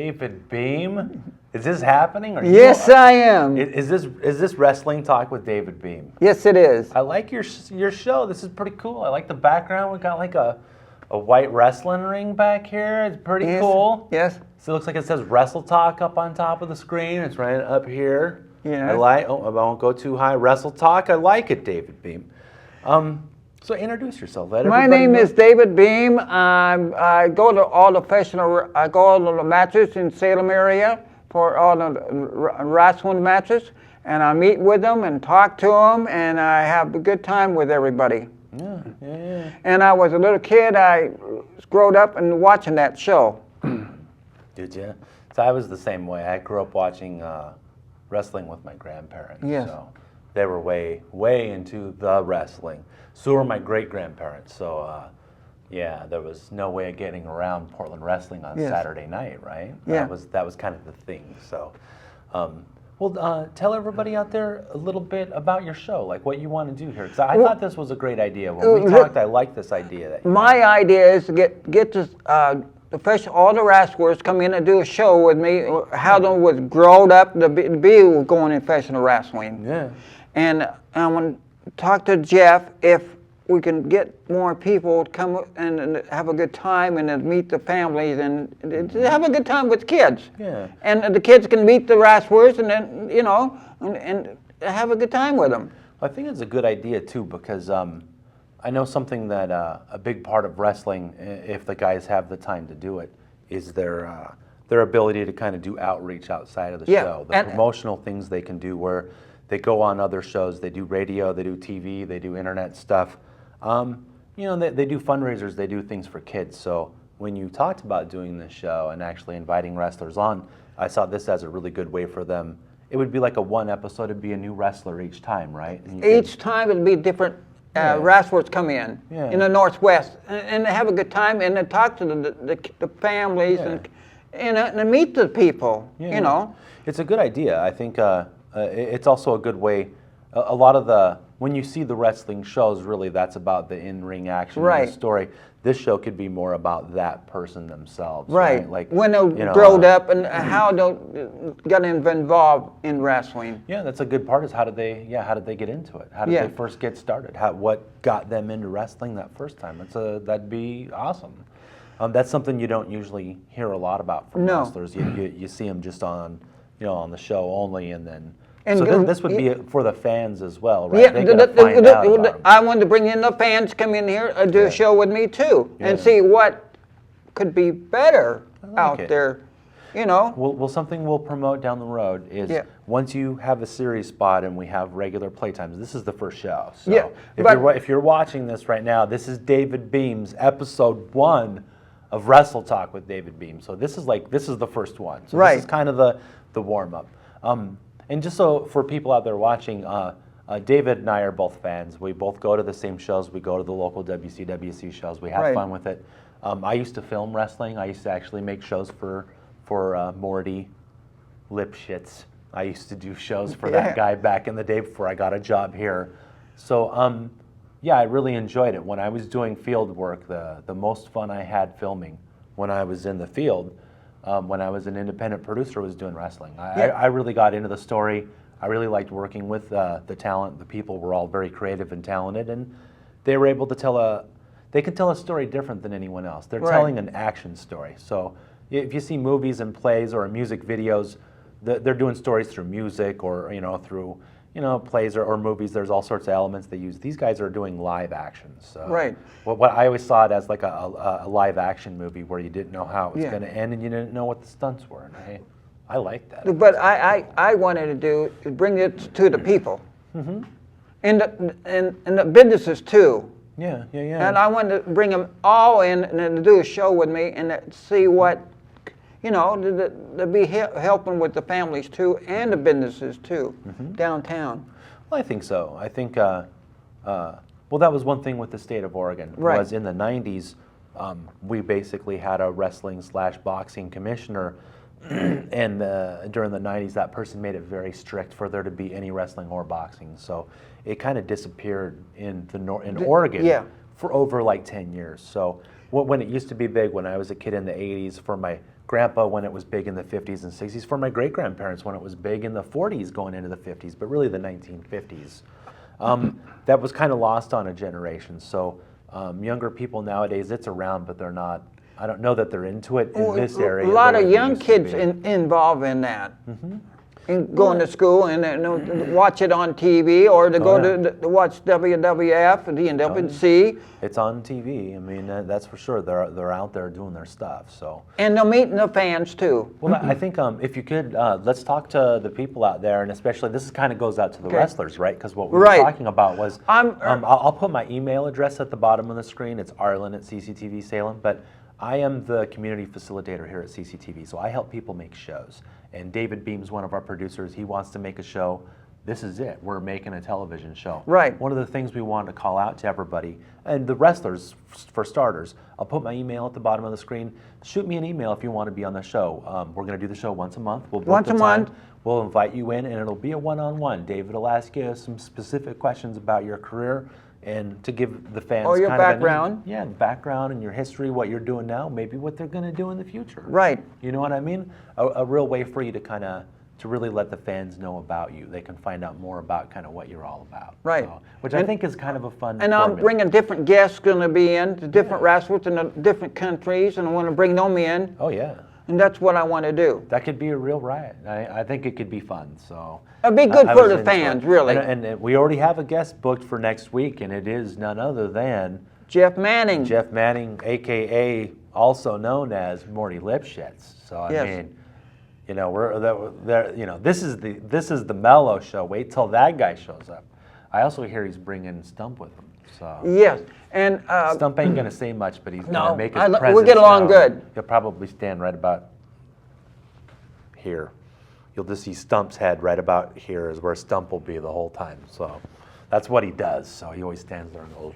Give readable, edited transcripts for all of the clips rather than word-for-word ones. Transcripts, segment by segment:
David Beam. Is this happening? Yes, I am. Is this Wrestling Talk with David Beam? Yes, it is. I like your show. This is pretty cool. I like the background. We got like a white wrestling ring back here. It's pretty cool. Yes. So it looks like it says WrestleTalk up on top of the screen. It's right up here. Yeah. I won't go too high. WrestleTalk. I like it, David Beam. So introduce yourself. My name is David Beam. I go to all the the matches in Salem area for all the wrestling matches, and I meet with them and talk to them, and I have a good time with everybody. Yeah. And I was a little kid. I growed up and watching that show. Did you? So I was the same way. I grew up watching wrestling with my grandparents. Yes. So they were way into the wrestling. So were my great-grandparents. So, there was no way of getting around Portland wrestling on Saturday night, right? Yeah. That was kind of the thing. So, tell everybody out there a little bit about your show, like what you want to do here. Because I thought this was a great idea. When we talked, I liked this idea. My idea is to get this, all the wrestlers come in and do a show with me, how they was growed up to be going in professional wrestling. Yeah. And I want to talk to Jeff if we can get more people to come and have a good time and meet the families and have a good time with kids. Yeah. And the kids can meet the wrestlers and then, and have a good time with them. I think it's a good idea too because I know something that a big part of wrestling, if the guys have the time to do it, is their ability to kind of do outreach outside of the show. The promotional things they can do where they go on other shows, they do radio, they do TV, they do internet stuff. They do fundraisers, they do things for kids. So when you talked about doing this show and actually inviting wrestlers on, I saw this as a really good way for them. It would be like one episode, it'd be a new wrestler each time, right? Each time it'd be different wrestlers come in the Northwest and have a good time and then talk to the families and meet the people, It's a good idea. I think it's also a good way. A lot of when you see the wrestling shows, really that's about the in-ring action and the story. This show could be more about that person themselves. Right. Like when they growed up and how they got involved in wrestling. Yeah, that's a good part is how did they get into it? How did they first get started? What got them into wrestling that first time? That'd be awesome. That's something you don't usually hear a lot about from wrestlers. You see them just on the show only, and then. So this would be for the fans as well, right? Yeah, I wanted to bring in the fans, come in here, do a show with me too, and see what could be better out there, Well, something we'll promote down the road is once you have a series spot and we have regular playtimes. This is the first show, so if you're watching this right now, this is David Beam's episode 1 of WrestleTalk with David Beam. So this is the first one. So this is kind of the warm up. And just so for people out there watching, David and I are both fans. We both go to the same shows. We go to the local WCWC shows. We have fun with it. I used to film wrestling. I used to actually make shows for Morty Lipschitz. I used to do shows for that guy back in the day before I got a job here. So I really enjoyed it. When I was doing field work, the most fun I had filming when I was in the field, when I was an independent producer, was doing wrestling. I really got into the story. I really liked working with the talent. The people were all very creative and talented, and they were able to they can tell a story different than anyone else. They're telling an action story. So if you see movies and plays or music videos, they're doing stories through music or through plays or movies. There's all sorts of elements they use. These guys are doing live action. So what I always saw it as like a live action movie where you didn't know how it was going to end and you didn't know what the stunts were. And I like that. But I wanted to bring it to the people, and the businesses too. Yeah. And I wanted to bring them all in and do a show with me and see what. To be helping with the families too and the businesses too, downtown. Well, I think so. I think, that was one thing with the state of Oregon. Was in the 90s, we basically had a wrestling/boxing commissioner, and during the 90s, that person made it very strict for there to be any wrestling or boxing. So it kind of disappeared in Oregon for over like 10 years. So when it used to be big, when I was a kid in the 80s, for my grandpa when it was big in the 50s and 60s, for my great-grandparents when it was big in the 40s going into the 50s, but really the 1950s. That was kind of lost on a generation. So younger people nowadays, it's around, but they're not, I don't know that they're into it in this area. A lot of young kids involved in that. And going to school and watch it on TV, or to go to watch WWF and the NWC. It's on TV. I mean, that's for sure. They're out there doing their stuff. So. And they're meeting the fans too. Well, I think if you could, let's talk to the people out there, and especially this kind of goes out to the wrestlers, right? Because what we were talking about was, I'll put my email address at the bottom of the screen. It's Arlen@CCTV Salem, but I am the community facilitator here at CCTV, so I help people make shows. And David Beam's one of our producers. He wants to make a show. This is it. We're making a television show. Right. One of the things we wanted to call out to everybody, and the wrestlers, for starters, I'll put my email at the bottom of the screen. Shoot me an email if you want to be on the show. We're going to do the show once a month. We'll book the time. We'll invite you in, and it'll be a one-on-one. David will ask you some specific questions about your career, and to give the fans your background. Background and your history, what you're doing now, maybe what they're going to do in the future. Right. You know what I mean? A real way for you to kind of to really let the fans know about you. They can find out more about kind of what you're all about. Right. So, which I think is kind of a fun. And I'm bringing different guests going to be in, different wrestlers in the different countries, and I want to bring them in. Oh yeah. And that's what I want to do. That could be a real riot. I think it could be fun. So it'd be good for the fans, really. And we already have a guest booked for next week, and it is none other than Jeff Manning. Jeff Manning, aka also known as Morty Lipschitz. So I mean, you know, this is the mellow show. Wait till that guy shows up. I also hear he's bringing Stump with him. So yes, and Stump ain't gonna say much, but he's gonna make his presence we'll get along good. He'll probably stand right about here. You'll just see Stump's head right about here is where Stump will be the whole time. So that's what he does. So he always stands there and goes.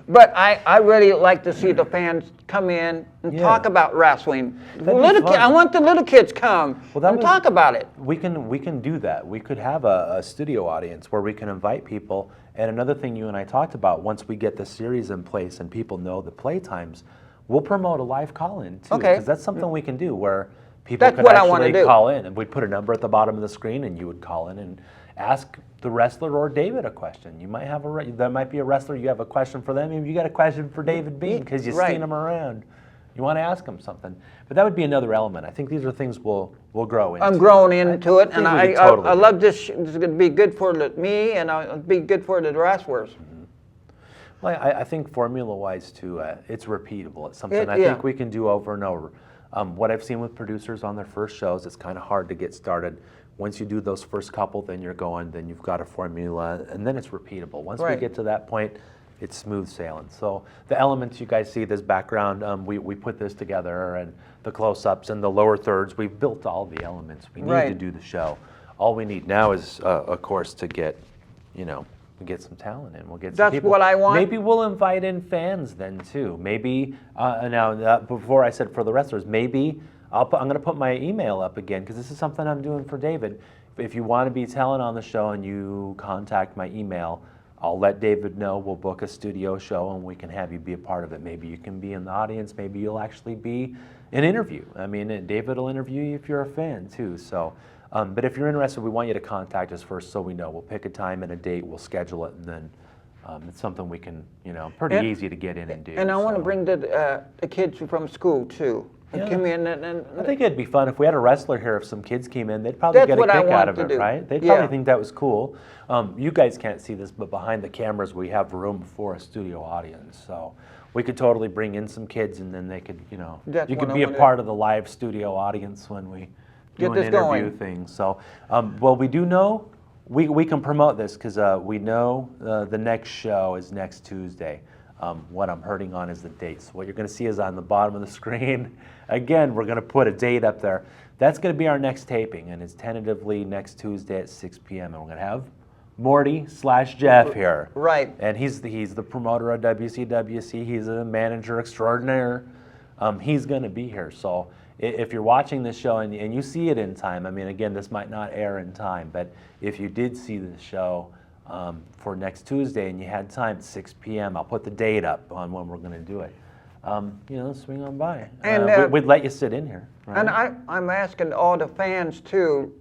But I really like to see the fans come in and talk about wrestling. I want the little kids come and talk about it. We can do that. We could have a studio audience where we can invite people. And another thing you and I talked about, once we get the series in place and people know the play times, we'll promote a live call-in too. Okay. Because that's something we can do where people could actually call in. And we'd put a number at the bottom of the screen and you would call in and ask the wrestler or David a question. You might have there might be a wrestler, you have a question for them. Maybe you got a question for David Beam because you've seen him around. You want to ask him something. But that would be another element. I think these are things we'll grow into. I'm growing into it, and I love this. This is going to be good for me, and it'll be good for the wrestlers. Mm-hmm. Well, I think formula-wise, too, it's repeatable. It's something I think we can do over and over. What I've seen with producers on their first shows, it's kind of hard to get started. Once you do those first couple, then you're going, then you've got a formula, and then it's repeatable. Once we get to that point, it's smooth sailing. So the elements you guys see, this background, we put this together, and the close-ups and the lower thirds, we've built all the elements we need to do the show. All we need now is, of course, to get, get some talent in. We'll get some people. That's what I want. Maybe we'll invite in fans then too. Maybe now before I said for the wrestlers, maybe I'm going to put my email up again because this is something I'm doing for David. If you want to be talent on the show and you contact my email, I'll let David know. We'll book a studio show and we can have you be a part of it. Maybe you can be in the audience. Maybe you'll actually be an interview. I mean, David will interview you if you're a fan too. So, but if you're interested, we want you to contact us first so we know. We'll pick a time and a date. We'll schedule it, and then it's something we can, pretty easy to get in and do. And I want to bring the kids from school too. Come in I think it'd be fun if we had a wrestler here. If some kids came in, they'd probably get a kick out of it, right? They'd probably think that was cool. You guys can't see this, but behind the cameras, we have room for a studio audience. So we could totally bring in some kids, and then they could, you could be a part of the live studio audience when we do an interview thing. So, well, we do know we can promote this because we know the next show is next Tuesday. What I'm hurting on is the dates. What you're going to see is on the bottom of the screen. Again, we're going to put a date up there. That's going to be our next taping, and it's tentatively next Tuesday at 6 p.m. And we're going to have Morty/Jeff here. Right. And he's the promoter of WCWC. He's a manager extraordinaire. He's going to be here. So if you're watching this show and you see it in time, I mean, again, this might not air in time, but if you did see the show for next Tuesday and you had time at 6 p.m., I'll put the date up on when we're going to do it. swing on by. And we'd let you sit in here. Right? And I'm asking all the fans too.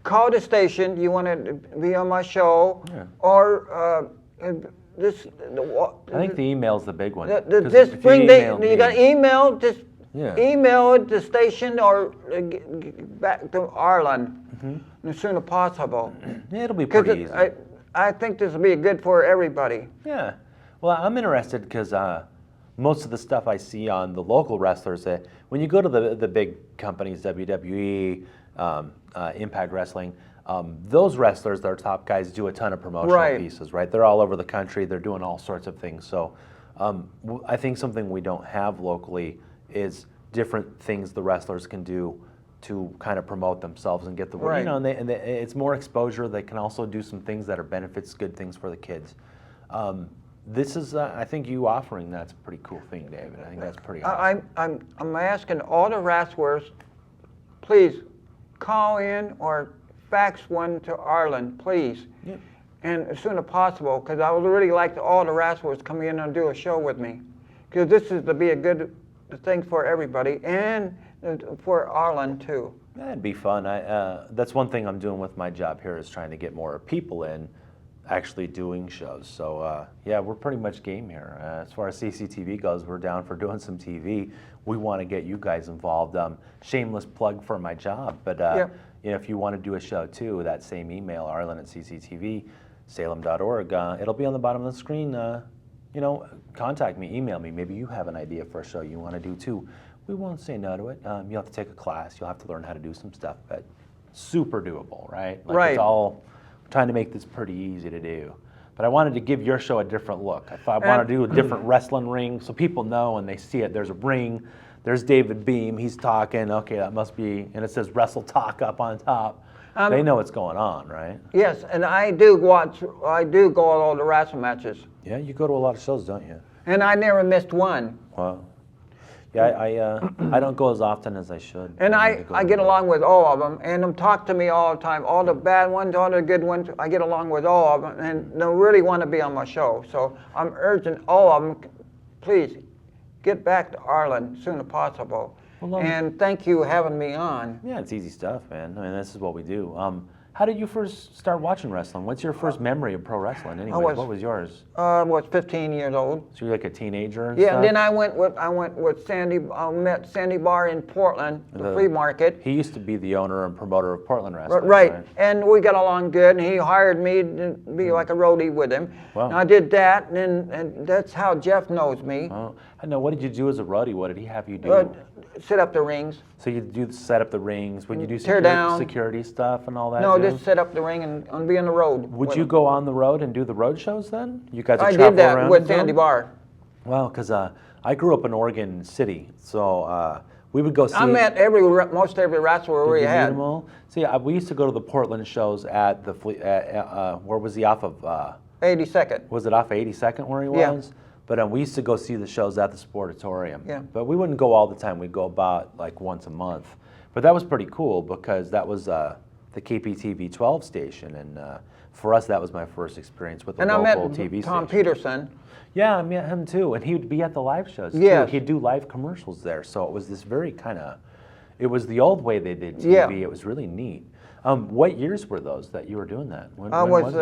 Call the station. You want to be on my show, or this? I think the email's the big one. This spring you got email. Just email the station or back to Arlen as soon as possible. Yeah, it'll be pretty easy. I think this will be good for everybody. Yeah. Well, I'm interested because most of the stuff I see on the local wrestlers, when you go to the big companies, WWE, Impact Wrestling, those wrestlers, their top guys, do a ton of promotional pieces, right? They're all over the country. They're doing all sorts of things. So I think something we don't have locally is different things the wrestlers can do to kind of promote themselves and get the word. It's more exposure. They can also do some things that are benefits, good things for the kids. This is, I think, you offering that's a pretty cool thing, David. I think that's pretty awesome. I'm asking all the wrestlers, please call in or fax one to Arlen, please, and as soon as possible, because I would really like all the wrestlers to come in and do a show with me, because this is to be a good thing for everybody and for Arlen too. That'd be fun. That's one thing I'm doing with my job here is trying to get more people in actually doing shows. So we're pretty much game here. As far as CCTV goes, we're down for doing some TV. We want to get you guys involved. Shameless plug for my job, but if you want to do a show too, that same email, arlen@cctv, salem.org, it'll be on the bottom of the screen. Contact me, email me. Maybe you have an idea for a show you want to do too. We won't say no to it. You'll have to take a class. You'll have to learn how to do some stuff, but super doable, right? It's all trying to make this pretty easy to do. But I wanted to give your show a different look. I thought I wanted to do a different wrestling ring so people know and they see it. There's a ring. There's David Beam. He's talking. Okay, that must be, and it says WrestleTalk up on top. They know what's going on, right? Yes, and I do go to all the wrestling matches. Yeah, you go to a lot of shows, don't you? And I never missed one. Wow. Yeah, I don't go as often as I should. And I get along with all of them, and them talk to me all the time. All the bad ones, all the good ones, I get along with all of them, and they really want to be on my show. So I'm urging all of them, please, get back to Arlen as soon as possible. And thank you for having me on. Yeah, it's easy stuff, man. I mean, this is what we do. How did you first start watching wrestling? What's your first memory of pro wrestling? Anyway, what was yours? I was 15 years old. So you're like a teenager and stuff? stuff? Then I went with Sandy. I met Sandy Barr in Portland, the flea market. He used to be the owner and promoter of Portland Wrestling. Right, and we got along good, and he hired me to be like a roadie with him. Wow. And I did that, and that's how Jeff knows me. Oh, I know. What did you do as a roadie? What did he have you do? Set up the rings. So you do set up the rings. Would you do security stuff and all that? No, just set up the ring and be on the road. Would you go on the road and do the road shows then? You guys I did that with Sandy Barr. Well, because I grew up in Oregon City, so we would go see. I met most every wrestler we had. Them all? See, we used to go to the Portland shows at the where was he off of? 82nd. Was it off 82nd where he was? Yeah. But we used to go see the shows at the Sportatorium. Yeah. But we wouldn't go all the time. We'd go about like once a month. But that was pretty cool because that was the KPTV 12 station, and for us that was my first experience with the local TV station. Tom Peterson. Yeah, I met him too, and he would be at the live shows too. He'd do live commercials there, so it was this very kind of, it was the old way they did TV. Yeah. It was really neat. What years were those that you were doing that? When was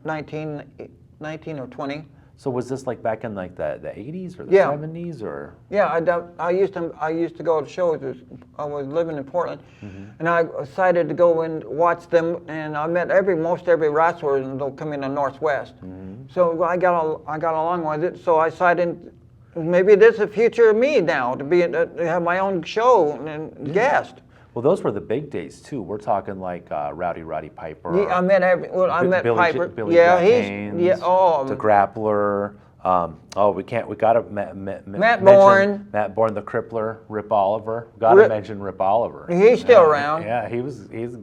19 or 20. So was this like back in like the 80s or the 70s or? Yeah, I used to go to shows. I was living in Portland, and I decided to go and watch them. And I met most every wrestler, and they'll come in the Northwest. So I got along with it. So I decided maybe this is the future of me now to have my own show and guest. Well, those were the big days too. We're talking like Roddy Piper. Yeah, I met Piper. Billy Jack Haynes, the Grappler. We got to Matt Bourne. Matt Bourne, the Crippler, Rip Oliver. Got to mention Rip Oliver. He's still around. Yeah, he's a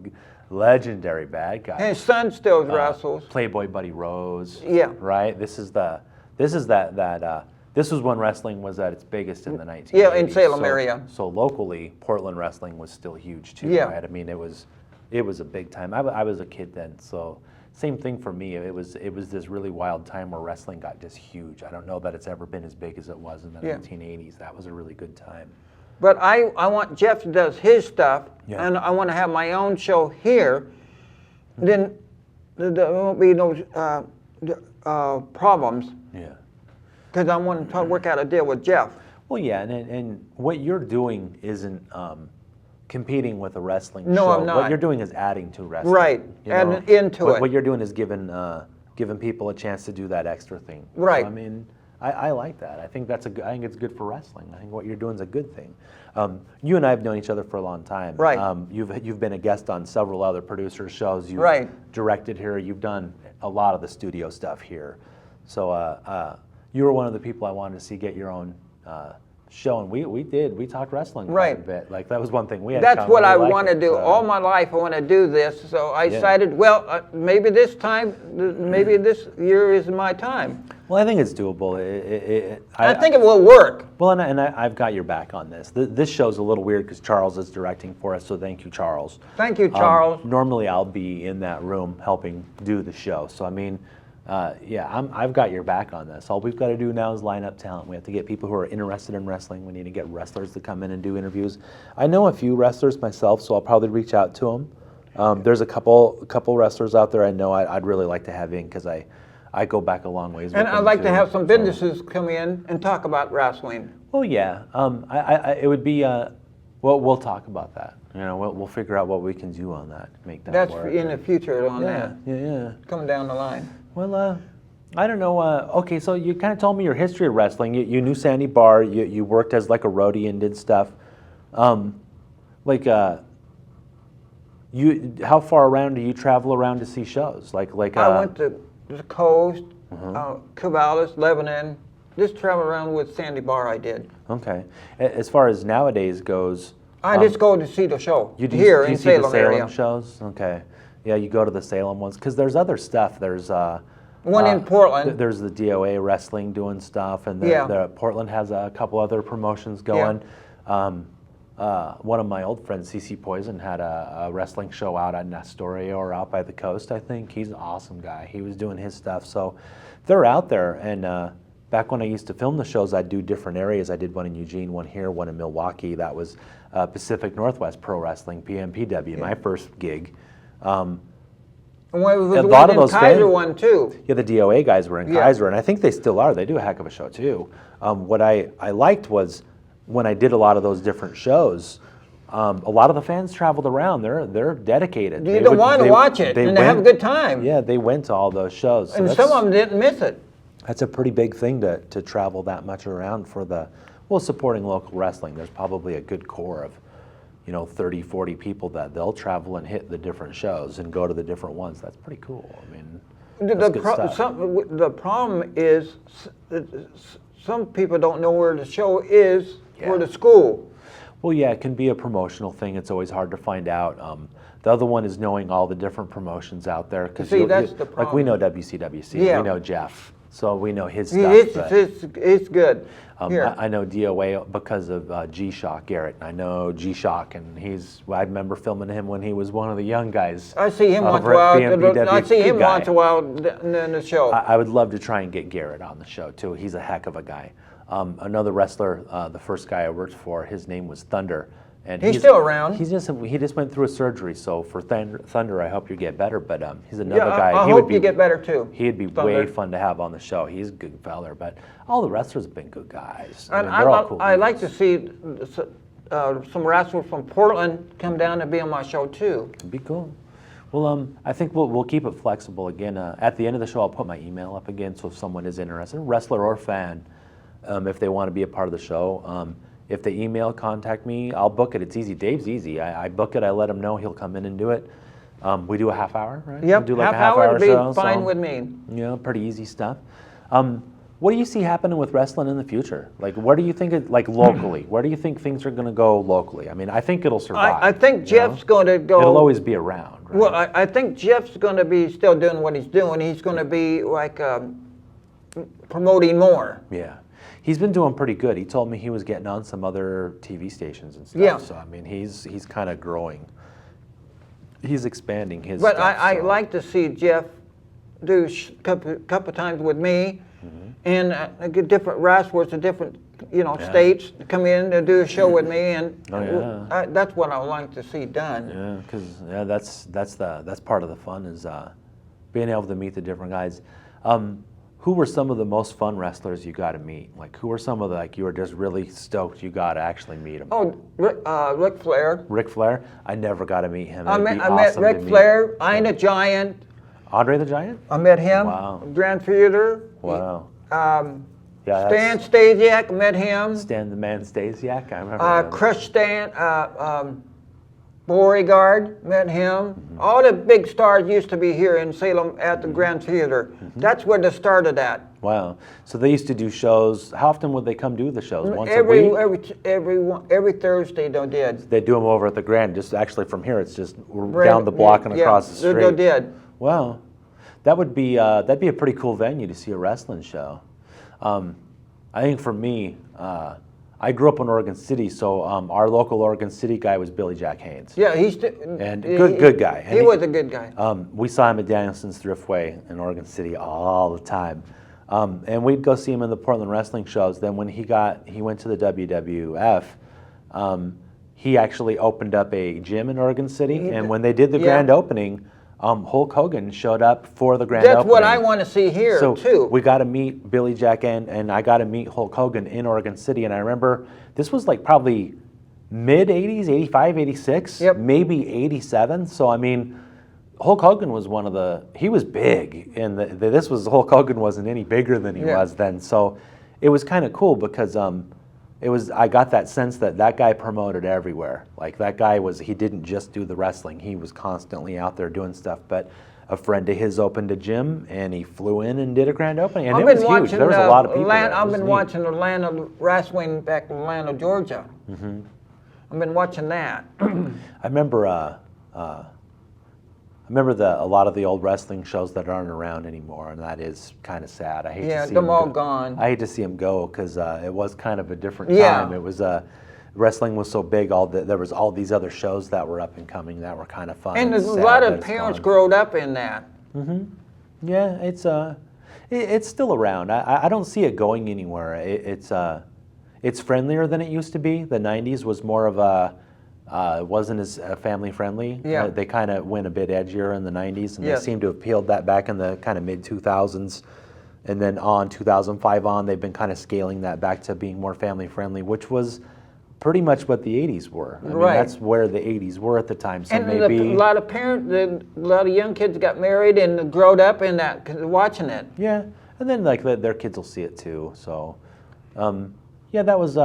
legendary bad guy. And his son still wrestles. Playboy Buddy Rose. Yeah. Right. This was when wrestling was at its biggest in the 1980s. Yeah, in Salem area. So locally, Portland wrestling was still huge too. Yeah. Right? I mean, it was a big time. I was a kid then, so same thing for me. It was this really wild time where wrestling got just huge. I don't know that it's ever been as big as it was in the 1980s. That was a really good time. But I want Jeff to does his stuff, and I want to have my own show here. Then there won't be no problems. Yeah. Because I want to work out a deal with Jeff. Well, yeah, and what you're doing isn't competing with a wrestling show. No, I'm not. What you're doing is adding to wrestling. Right, adding into it. What you're doing is giving people a chance to do that extra thing. Right. So, I mean, I like that. I think I think it's good for wrestling. I think what you're doing is a good thing. You and I have known each other for a long time. Right. You've been a guest on several other producers' shows. You've directed here. You've done a lot of the studio stuff here. So you were one of the people I wanted to see get your own show, and we talked wrestling quite a bit. Like, that was one thing we had. That's what I want to do. All my life I want to do this. So I decided, well, maybe this time, maybe this year is my time. Well, I think it's doable. I think it will work. Well, and I've got your back on this. This show's a little weird because Charles is directing for us, so thank you, Charles. Thank you, Charles. Normally I'll be in that room helping do the show. So, I mean, I've got your back on this. All we've got to do now is line up talent. We have to get people who are interested in wrestling. We need to get wrestlers to come in and do interviews. I know a few wrestlers myself, so I'll probably reach out to them. There's a couple wrestlers out there I know I'd really like to have in because I go back a long ways with and them I'd like too, to have some businesses come in and talk about wrestling. Well, yeah. It would be. We'll talk about that. You know, we'll figure out what we can do on that. Make that work. That's in the future on that. Yeah. Coming down the line. Well, I don't know. Okay, so you kind of told me your history of wrestling. You knew Sandy Barr. You worked as like a roadie and did stuff. How far around do you travel around to see shows? I went to the coast, Corvallis, Lebanon. Just travel around with Sandy Barr. I did. Okay. As far as nowadays goes, I just go to see the show you here in see the Salem area. Shows. Okay. Yeah, you go to the Salem ones because there's other stuff. There's one in Portland. There's the DOA wrestling doing stuff, and Portland has a couple other promotions going. One of my old friends, CC Poison, had a wrestling show out at Astoria or out by the coast, I think. He's an awesome guy. He was doing his stuff. So they're out there. And back when I used to film the shows, I'd do different areas. I did one in Eugene, one here, one in Milwaukee. That was Pacific Northwest Pro Wrestling, PMPW, my first gig. A lot of those Kaiser one too. Yeah, the DOA guys were in Kaiser, and I think they still are. They do a heck of a show too. What I liked was when I did a lot of those different shows, a lot of the fans traveled around. They're dedicated. You don't want to watch it, and they have a good time. Yeah, they went to all those shows. And some of them didn't miss it. That's a pretty big thing to travel that much around for supporting local wrestling. There's probably a good core of 30, 40 people that they'll travel and hit the different shows and go to the different ones. That's pretty cool. I mean, the problem is some people don't know where the show is for the school. Well, yeah, it can be a promotional thing. It's always hard to find out. The other one is knowing all the different promotions out there. See, that's the problem. Like, we know WCWC. We know Jeff. So we know his stuff. It's good. I know DOA because of G-Shock Garrett. I know G-Shock, and I remember filming him when he was one of the young guys. I see him once in a while. I see him once in a while in the show. I would love to try and get Garrett on the show too. He's a heck of a guy. Another wrestler, the first guy I worked for, his name was Thunder. And he's still around. He just went through a surgery, so for Thunder, I hope you get better. But he's another guy. I hope you get better too. He'd be way fun to have on the show. He's a good feller. But all the wrestlers have been good guys. And they're all cool. I like to see some wrestlers from Portland come down and be on my show too. It'd be cool. Well, I think we'll keep it flexible again. At the end of the show, I'll put my email up again, so if someone is interested, wrestler or fan, if they want to be a part of the show. If they email, contact me, I'll book it. It's easy. Dave's easy. I book it. I let him know. He'll come in and do it. We do a half hour, right? Yep, do like half hour would be show, fine with me. Pretty easy stuff. What do you see happening with wrestling in the future? Like, where do you think, locally, where do you think things are going to go locally? I mean, I think it'll survive. I think Jeff's going to go. It'll always be around, right? Well, I think Jeff's going to be still doing what he's doing. He's going to be promoting more. Yeah. He's been doing pretty good. He told me he was getting on some other TV stations and stuff. Yeah. So, I mean, he's kind of growing. He's expanding his But stuff. I like to see Jeff do couple times with me, and get different wrestlers in different states to come in to do a show with me, and that's what I would like to see done. Yeah, because that's part of the fun is being able to meet the different guys. Who were some of the most fun wrestlers you got to meet? Like, who were some of the, you were just really stoked you got to actually meet them? Oh, Ric Flair. Ric Flair? I never got to meet him. I met Ric Flair, Iron the Giant. Andre the Giant? I met him. Wow. Grand Theater. Wow. Stan Stasiak, met him. Stan the Man Stasiak, I remember. Crush Stan, Beauregard, met him. All the big stars used to be here in Salem at the Grand Theater. That's where they started at. Wow. So they used to do shows. How often would they come do the shows? Once a week? Every Thursday they did. They do them over at the Grand, just actually from here. It's just down the block and across the street. They did. Wow. That'd be a pretty cool venue to see a wrestling show. I think for me, I grew up in Oregon City, so our local Oregon City guy was Billy Jack Haynes. Yeah, good guy. He was a good guy. We saw him at Danielson's Thriftway in Oregon City all the time, and we'd go see him in the Portland wrestling shows. Then when he went to the WWF, he actually opened up a gym in Oregon City, and when they did the grand opening, Hulk Hogan showed up for the grand opening. That's what I want to see here, too. We got to meet Billy Jack and I got to meet Hulk Hogan in Oregon City. And I remember this was like probably mid-'80s, 85, 86, maybe 87. So, I mean, Hulk Hogan was he was big. And Hulk Hogan wasn't any bigger than he was then. So it was kind of cool because I got that sense that guy promoted everywhere. Like that guy he didn't just do the wrestling. He was constantly out there doing stuff. But a friend of his opened a gym and he flew in and did a grand opening. And it was huge. There was a lot of people there. I've been watching Atlanta wrestling back in Atlanta, Georgia. I've been watching that. I remember a lot of the old wrestling shows that aren't around anymore, and that is kind of sad. I hate to see them all gone. I hate to see them go because it was kind of a different time. It was wrestling was so big. There was all these other shows that were up and coming that were kind of fun. And a lot of parents growed up in that. Yeah, it's still around. I don't see it going anywhere. It's friendlier than it used to be. The '90s was more of a it wasn't as family friendly. Yeah. They kind of went a bit edgier in the 90s, and they seem to have peeled that back in the kind of mid-2000s. And then 2005 on, they've been kind of scaling that back to being more family friendly, which was pretty much what the 80s were. I mean, that's where the 80s were at the time. So and a lot of young kids got married and growed up in that, watching it. Yeah, and then like their kids will see it too. So, that was...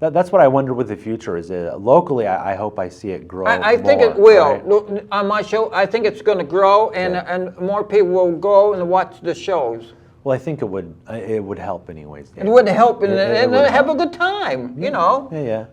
That's what I wonder with the future is. Locally, I hope I see it grow. I think it will. Right? On my show, I think it's going to grow, and more people will go and watch the shows. Well, I think it would help anyways. It would help, and have a good time, you know. Yeah.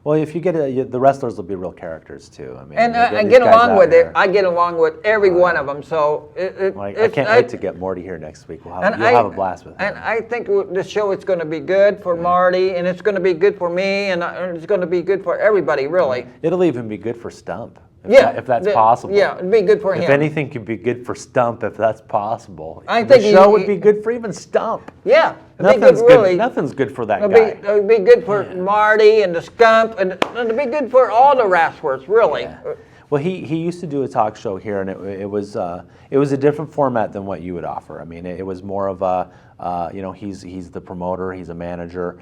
Well, if you get the wrestlers will be real characters too. I mean, and I get along with it. I get along with every one of them. So I can't wait to get Morty here next week. You'll have a blast with him. And I think the show is going to be good for Marty, and it's going to be good for me, and it's going to be good for everybody, really. It'll even be good for Stump. If that's possible. Yeah, it'd be good for him. If anything could be good for Stump, if that's possible. I think the show would be good for even Stump. Yeah, nothing's good. Nothing's good for that guy. It'd be good for Marty and the Stump, and it'd be good for all the wrestlers, really. Yeah. Well, he used to do a talk show here, and it was a different format than what you would offer. I mean, it was more of a he's the promoter, he's a manager.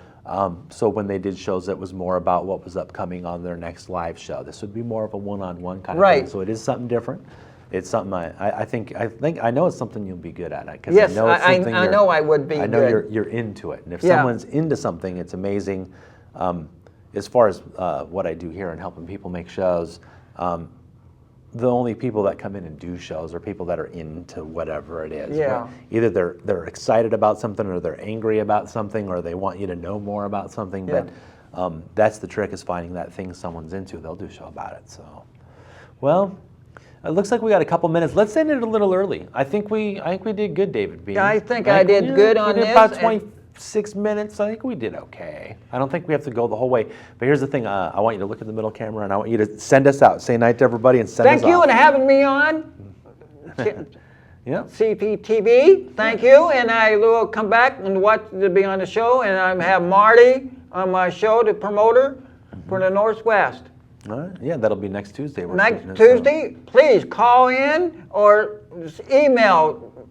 So when they did shows, it was more about what was upcoming on their next live show. This would be more of a one-on-one kind of thing. So it is something different. It's something I know it's something you'll be good at. Yes, I know I would be. I know you're into it, and if someone's into something, it's amazing. As far as what I do here and helping people make shows, the only people that come in and do shows are people that are into whatever it is. Yeah. Either they're excited about something, or they're angry about something, or they want you to know more about something. Yeah. But that's the trick, is finding that thing someone's into. They'll do a show about it. So, well, it looks like we got a couple minutes. Let's end it a little early. I think we did good, David Beam. I think I did good on this. About 26 minutes. I think we did okay. I don't think we have to go the whole way. But here's the thing. I want you to look at the middle camera, and I want you to send us out. Say night to everybody and send us out. Thank you for having me on. CPTV. Thank you, and I will come back and watch to be on the show, and I have Marty on my show, the promoter for the Northwest. All right. Yeah, that'll be next Tuesday. Next Tuesday, please call in or email,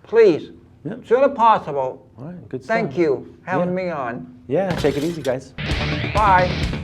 please, as soon as possible. All right, good stuff. Thank you for having me on. Yeah, take it easy, guys. Bye.